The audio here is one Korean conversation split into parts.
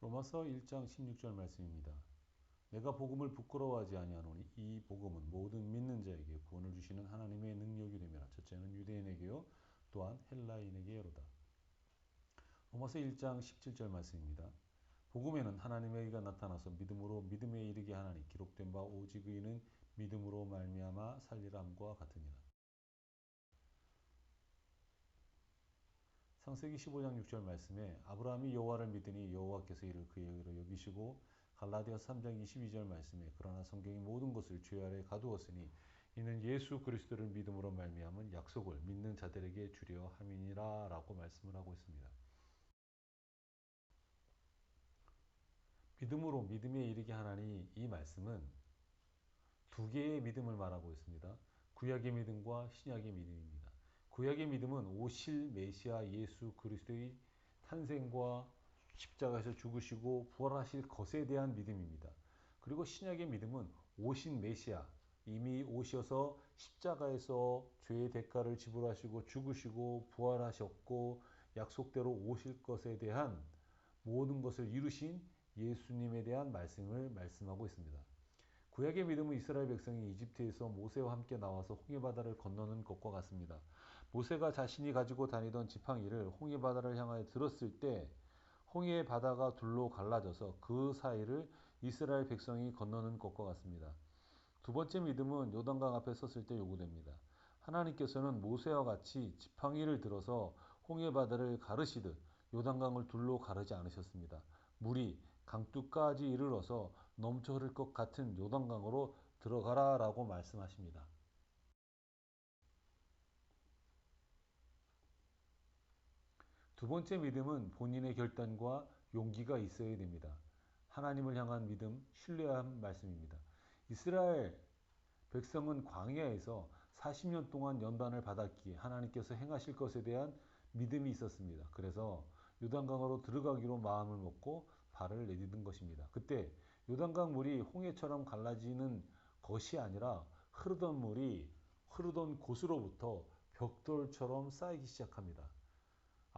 로마서 1장 16절 말씀입니다. 내가 복음을 부끄러워하지 아니하노니 이 복음은 모든 믿는 자에게 구원을 주시는 하나님의 능력이 되며 첫째는 유대인에게요 또한 헬라인에게로다. 로마서 1장 17절 말씀입니다. 복음에는 하나님의 의가 나타나서 믿음으로 믿음에 이르게 하나니 기록된 바 오직 의인은 믿음으로 말미암아 살리람과 같으니라. 창세기 15장 6절 말씀에 아브라함이 여호와를 믿으니 여호와께서 이를 그의 의로 여기시고 갈라디아서 3장 22절 말씀에 그러나 성경이 모든 것을 죄 아래 가두었으니 이는 예수 그리스도를 믿음으로 말미암은 약속을 믿는 자들에게 주려 함이니라 라고 말씀을 하고 있습니다. 믿음으로 믿음에 이르게 하나니 이 말씀은 두 개의 믿음을 말하고 있습니다. 구약의 믿음과 신약의 믿음입니다. 구약의 믿음은 오실 메시아 예수 그리스도의 탄생과 십자가에서 죽으시고 부활하실 것에 대한 믿음입니다. 그리고 신약의 믿음은 오신 메시아, 이미 오셔서 십자가에서 죄의 대가를 지불하시고 죽으시고 부활하셨고 약속대로 오실 것에 대한 모든 것을 이루신 예수님에 대한 말씀을 말씀하고 있습니다. 구약의 믿음은 이스라엘 백성이 이집트에서 모세와 함께 나와서 홍해바다를 건너는 것과 같습니다. 모세가 자신이 가지고 다니던 지팡이를 홍해바다를 향하여 들었을 때 홍해의 바다가 둘로 갈라져서 그 사이를 이스라엘 백성이 건너는 것과 같습니다. 두 번째 믿음은 요단강 앞에 섰을 때 요구됩니다. 하나님께서는 모세와 같이 지팡이를 들어서 홍해바다를 가르시듯 요단강을 둘로 가르지 않으셨습니다. 물이 강둑까지 이르러서 넘쳐 흐를 것 같은 요단강으로 들어가라 라고 말씀하십니다. 두 번째 믿음은 본인의 결단과 용기가 있어야 됩니다. 하나님을 향한 믿음, 신뢰한 말씀입니다. 이스라엘 백성은 광야에서 40년 동안 연단을 받았기에 하나님께서 행하실 것에 대한 믿음이 있었습니다. 그래서 요단강으로 들어가기로 마음을 먹고 발을 내딛은 것입니다. 그때 요단강 물이 홍해처럼 갈라지는 것이 아니라 흐르던 물이 흐르던 곳으로부터 벽돌처럼 쌓이기 시작합니다.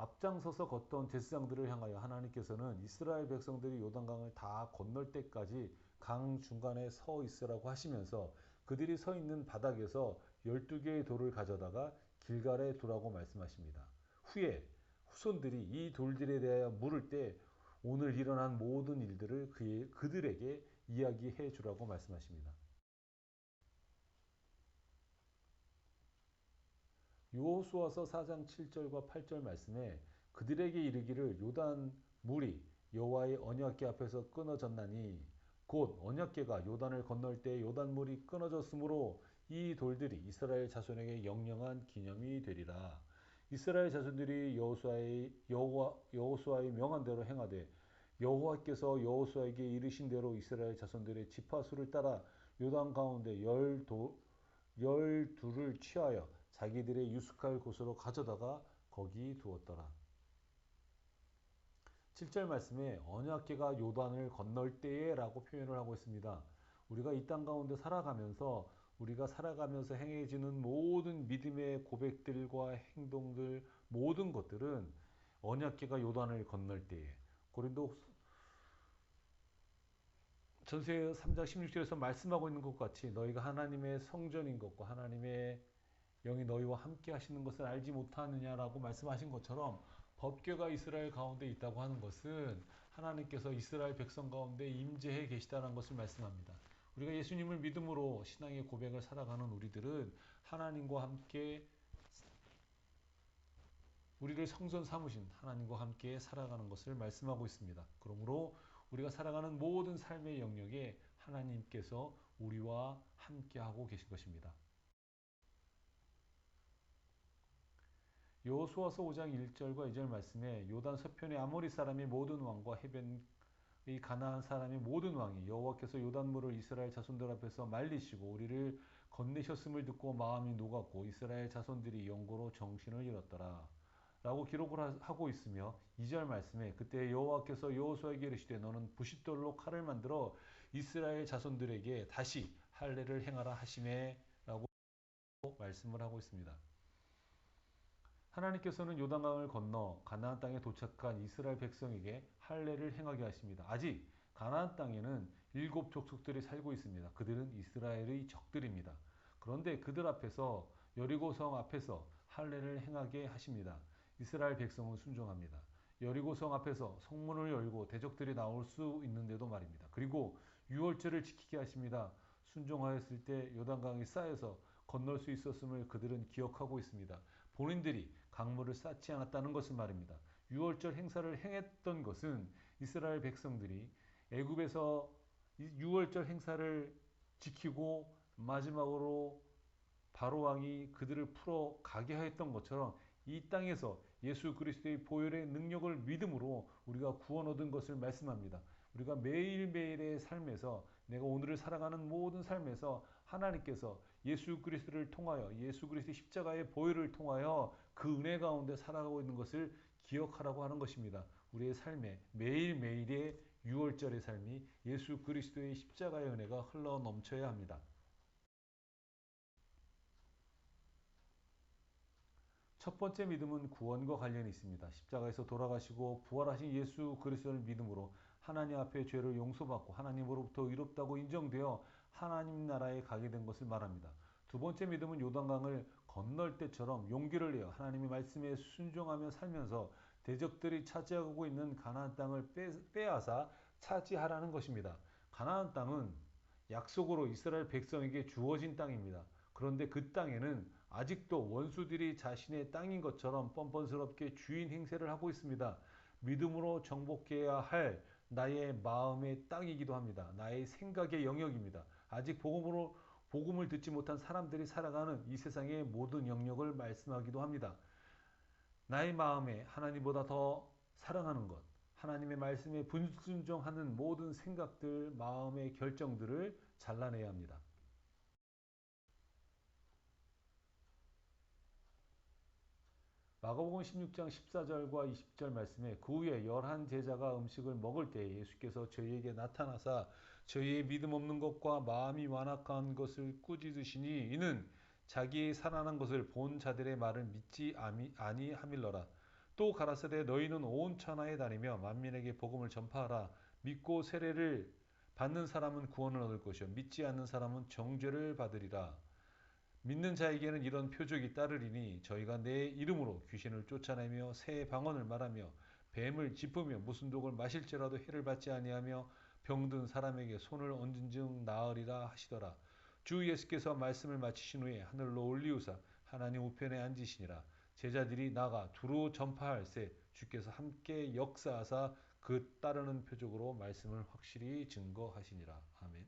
앞장서서 걷던 제사장들을 향하여 하나님께서는 이스라엘 백성들이 요단강을 다 건널 때까지 강 중간에 서 있으라고 하시면서 그들이 서 있는 바닥에서 12개의 돌을 가져다가 길갈에 두라고 말씀하십니다. 후에 후손들이 이 돌들에 대하여 물을 때 오늘 일어난 모든 일들을 그들에게 이야기해 주라고 말씀하십니다. 여호수아서 4장 7절과 8절 말씀에 그들에게 이르기를 요단 물이 여호와의 언약궤 앞에서 끊어졌나니 곧 언약궤가 요단을 건널 때 요단물이 끊어졌으므로 이 돌들이 이스라엘 자손에게 영영한 기념이 되리라. 이스라엘 자손들이 여호수아의 명한 대로 행하되 여호와께서 여호수아에게 이르신 대로 이스라엘 자손들의 지파수를 따라 요단 가운데 열둘을 취하여 자기들의 유숙할 곳으로 가져다가 거기 두었더라. 7절 말씀에 언약궤가 요단을 건널 때에 라고 표현을 하고 있습니다. 우리가 이 땅 가운데 살아가면서 행해지는 모든 믿음의 고백들과 행동들 모든 것들은 언약궤가 요단을 건널 때에 고린도 전세 3장 16절에서 말씀하고 있는 것 같이 너희가 하나님의 성전인 것과 하나님의 영이 너희와 함께 하시는 것을 알지 못하느냐라고 말씀하신 것처럼 법궤가 이스라엘 가운데 있다고 하는 것은 하나님께서 이스라엘 백성 가운데 임재해 계시다는 것을 말씀합니다. 우리가 예수님을 믿음으로 신앙의 고백을 살아가는 우리들은 하나님과 함께 우리를 성전 삼으신 하나님과 함께 살아가는 것을 말씀하고 있습니다. 그러므로 우리가 살아가는 모든 삶의 영역에 하나님께서 우리와 함께하고 계신 것입니다. 여호수아서 5장 1절과 2절 말씀에 요단 서편의 아모리 사람의 모든 왕과 해변의 가나안 사람의 모든 왕이 여호와께서 요단물을 이스라엘 자손들 앞에서 말리시고 우리를 건네셨음을 듣고 마음이 녹았고 이스라엘 자손들이 영고로 정신을 잃었더라. 라고 기록을 하고 있으며 2절 말씀에 그때 여호와께서 여호수아에게 이르시되 너는 부싯돌로 칼을 만들어 이스라엘 자손들에게 다시 할례를 행하라 하시매 라고 말씀을 하고 있습니다. 하나님께서는 요단강을 건너 가나안 땅에 도착한 이스라엘 백성에게 할례를 행하게 하십니다. 아직 가나안 땅에는 일곱 족속들이 살고 있습니다. 그들은 이스라엘의 적들입니다. 그런데 그들 앞에서 여리고성 앞에서 할례를 행하게 하십니다. 이스라엘 백성은 순종합니다. 여리고성 앞에서 성문을 열고 대적들이 나올 수 있는데도 말입니다. 그리고 유월절을 지키게 하십니다. 순종하였을 때 요단강이 쌓여서 건널 수 있었음을 그들은 기억하고 있습니다. 본인들이 강물을 쌓지 않았다는 것을 말입니다. 유월절 행사를 행했던 것은 이스라엘 백성들이 애굽에서 유월절 행사를 지키고 마지막으로 바로 왕이 그들을 풀어 가게 하였던 것처럼 이 땅에서 예수 그리스도의 보혈의 능력을 믿음으로 우리가 구원 얻은 것을 말씀합니다. 우리가 매일매일의 삶에서 내가 오늘을 살아가는 모든 삶에서 하나님께서 예수 그리스도를 통하여 예수 그리스도의 십자가의 보혈을 통하여 그 은혜 가운데 살아가고 있는 것을 기억하라고 하는 것입니다. 우리의 삶에 매일매일의 유월절의 삶이 예수 그리스도의 십자가의 은혜가 흘러 넘쳐야 합니다. 첫 번째 믿음은 구원과 관련이 있습니다. 십자가에서 돌아가시고 부활하신 예수 그리스도를 믿음으로 하나님 앞에 죄를 용서받고 하나님으로부터 의롭다고 인정되어 하나님 나라에 가게 된 것을 말합니다. 두 번째 믿음은 요단강을 건널 때처럼 용기를 내어 하나님의 말씀에 순종하며 살면서 대적들이 차지하고 있는 가나안 땅을 빼앗아 차지하라는 것입니다. 가나안 땅은 약속으로 이스라엘 백성에게 주어진 땅입니다. 그런데 그 땅에는 아직도 원수들이 자신의 땅인 것처럼 뻔뻔스럽게 주인 행세를 하고 있습니다. 믿음으로 정복해야 할 나의 마음의 땅이기도 합니다. 나의 생각의 영역입니다. 아직 복음을 듣지 못한 사람들이 살아가는 이 세상의 모든 영역을 말씀하기도 합니다. 나의 마음에 하나님보다 더 사랑하는 것, 하나님의 말씀에 불순종하는 모든 생각들, 마음의 결정들을 잘라내야 합니다. 마가복음 16장 14절과 20절 말씀에 그 후에 열한 제자가 음식을 먹을 때 예수께서 저희에게 나타나사 저희의 믿음 없는 것과 마음이 완악한 것을 꾸짖으시니 이는 자기의 살아난 것을 본 자들의 말을 믿지 아니함일러라. 또 가라사대 너희는 온 천하에 다니며 만민에게 복음을 전파하라. 믿고 세례를 받는 사람은 구원을 얻을 것이요 믿지 않는 사람은 정죄를 받으리라. 믿는 자에게는 이런 표적이 따르리니 저희가 내 이름으로 귀신을 쫓아내며 새 방언을 말하며 뱀을 짚으며 무슨 독을 마실지라도 해를 받지 아니하며 병든 사람에게 손을 얹은 즉 나으리라 하시더라. 주 예수께서 말씀을 마치신 후에 하늘로 올리우사 하나님 우편에 앉으시니라. 제자들이 나가 두루 전파할세 주께서 함께 역사하사 그 따르는 표적으로 말씀을 확실히 증거하시니라. 아멘.